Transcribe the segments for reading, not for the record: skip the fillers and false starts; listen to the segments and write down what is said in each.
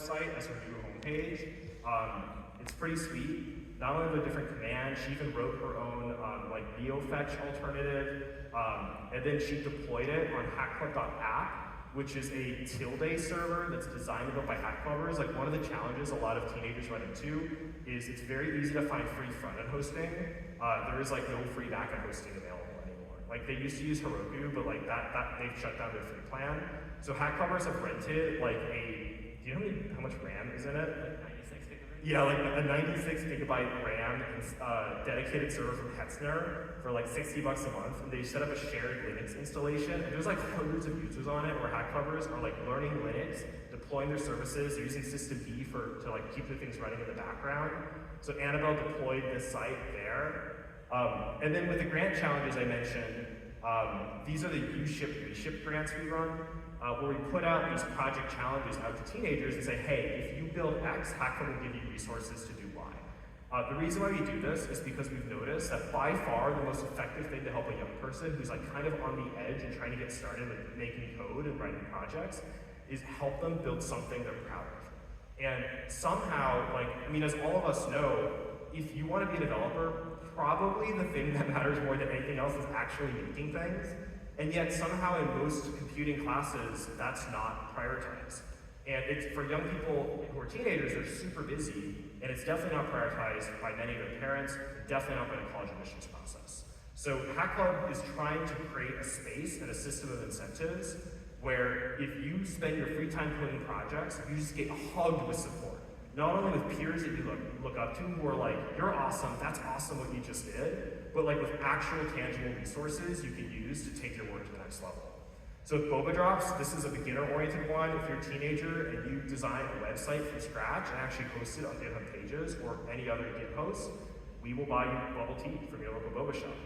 site as her new homepage. It's pretty sweet. Not only the different commands, she even wrote her own like neofetch alternative, and then she deployed it on hackclub.app, which is a tilde server that's designed and built by hack clubbers. Like one of the challenges a lot of teenagers run into is it's very easy to find free front-end hosting. There is like no free back-end hosting available anymore. Like they used to use Heroku, but like that they've shut down their free plan. So hack clubbers have rented like do you know how much RAM is in it? Yeah, like a 96 gigabyte RAM and dedicated server from Hetzner for like $60 a month, and they set up a shared Linux installation, and there's like hundreds of users on it where hack clubbers are like learning Linux, deploying their services, they're using systemd to like keep the things running in the background. So Annabelle deployed this site there. And then with the grant challenges I mentioned, these are the U-Ship, We-Ship grants we run, where we put out these project challenges out to teenagers and say, hey, if you build X, hack club will give you resources to do Y. The reason why we do this is because we've noticed that by far the most effective thing to help a young person who's like kind of on the edge and trying to get started with making code and writing projects is help them build something they're proud of. And somehow, like, I mean, as all of us know, if you want to be a developer, probably the thing that matters more than anything else is actually making things. And yet somehow in most computing classes, that's not prioritized. And it's for young people who are teenagers, they're super busy, and it's definitely not prioritized by many of their parents, definitely not by the college admissions process. So Hack Club is trying to create a space and a system of incentives where if you spend your free time coding projects, you just get hugged with support. Not only with peers that you look up to who are like, you're awesome, that's awesome what you just did, but like with actual tangible resources you can use to take your work to the next level. So with Boba Drops, this is a beginner-oriented one. If you're a teenager and you design a website from scratch and actually host it on GitHub Pages or any other Git host, we will buy you bubble tea from your local boba shop.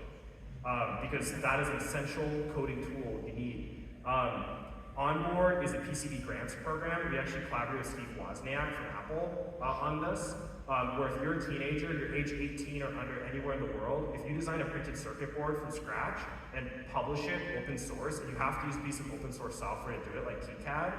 Because that is an essential coding tool you need. Onboard is a PCB grants program. We actually collaborate with Steve Wozniak from Apple on this, where if you're a teenager, you're age 18 or under anywhere in the world, if you design a printed circuit board from scratch and publish it open source, and you have to use a piece of open source software to do it, like KiCad,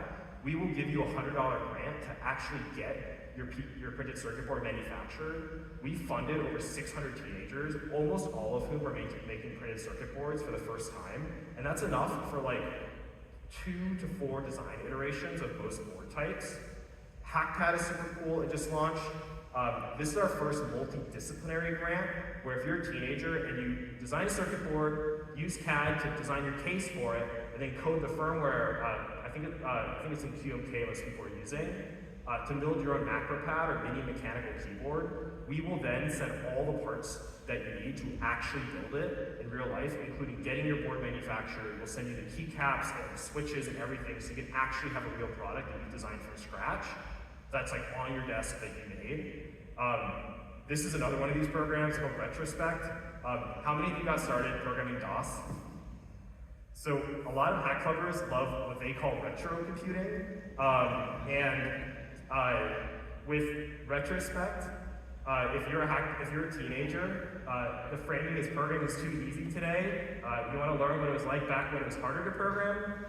we will give you a $100 grant to actually get your printed circuit board manufactured. We funded over 600 teenagers, almost all of whom are making printed circuit boards for the first time, and that's enough for like 2 to 4 design iterations of most board types. HackPad is super cool, it just launched. This is our first multidisciplinary grant, where if you're a teenager and you design a circuit board, use CAD to design your case for it, and then code the firmware, I think it's in QMK most people are using, to build your own macro pad or mini mechanical keyboard, we will then send all the parts that you need to actually build it in real life, including getting your board manufactured. We'll send you the keycaps and the switches and everything so you can actually have a real product that you designed from scratch that's like on your desk that you made. This is another one of these programs called Retrospect. How many of you got started programming DOS? So a lot of hack clubbers love what they call retro computing. With Retrospect, if you're a teenager, the framing is programming is too easy today. You want to learn what it was like back when it was harder to program.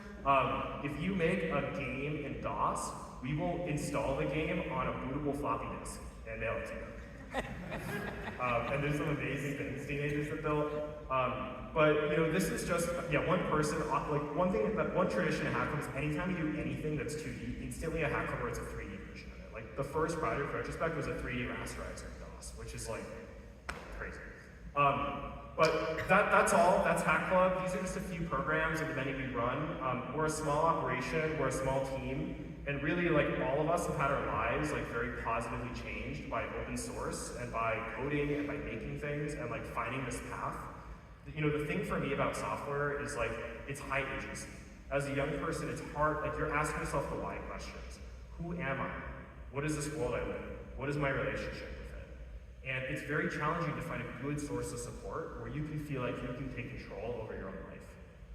If you make a game in DOS, we will install the game on a bootable floppy disk and mail it to you. And there's some amazing things teenagers have built. But you know, this is just one person. Like one tradition of hack club is anytime you do anything that's 2D, instantly a hack club writes a 3D version of it. Like the first project Retrospect was a 3D rasterizer in DOS, which is like crazy. But that's all. That's Hack Club. These are just a few programs of the many we run. We're a small operation. We're a small team. And really, like, all of us have had our lives, like, very positively changed by open source and by coding and by making things and, like, finding this path. You know, the thing for me about software is, like, it's high agency. As a young person, it's hard, like, you're asking yourself the why questions. Who am I? What is this world I live in? What is my relationship with it? And it's very challenging to find a good source of support where you can feel like you can take control over your own life.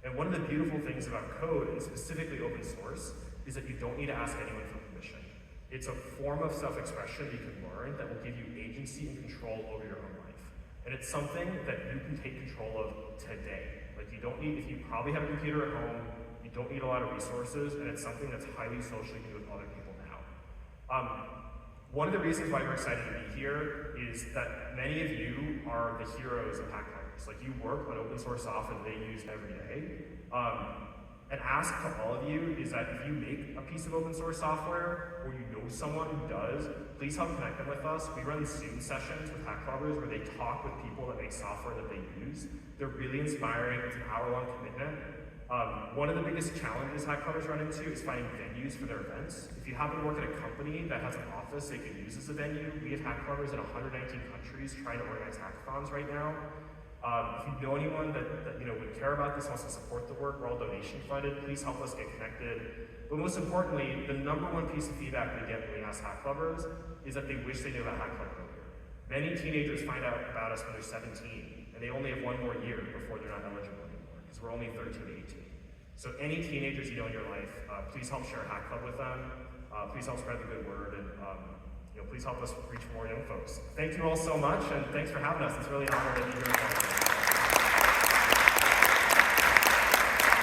And one of the beautiful things about code, and specifically open source, is that you don't need to ask anyone for permission. It's a form of self-expression that you can learn that will give you agency and control over your own life. And it's something that you can take control of today. Like you don't need, if you probably have a computer at home, you don't need a lot of resources, and it's something that's highly socially good with other people now. One of the reasons why we're excited to be here is that many of you are the heroes of hack climbers. Like, you work on open source software that they use every day. An ask to all of you is that if you make a piece of open source software, or you know someone who does, please help connect them with us. We run Zoom sessions with hack clubbers where they talk with people that make software that they use. They're really inspiring. It's an hour-long commitment. One of the biggest challenges hack clubbers run into is finding venues for their events. If you happen to work at a company that has an office they can use as a venue, we have hack clubbers in 119 countries trying to organize hackathons right now. If you know anyone that would care about this, wants to support the work, we're all donation funded, please help us get connected. But most importantly, the number one piece of feedback we get when we ask hack clubbers is that they wish they knew about hack club earlier. Many teenagers find out about us when they're 17, and they only have one more year before they're not eligible anymore, because we're only 13 to 18. So any teenagers you know in your life, please help share hack club with them. Please help spread the good word, and please help us reach more young folks. Thank you all so much, and thanks for having us. It's really an honor to be here.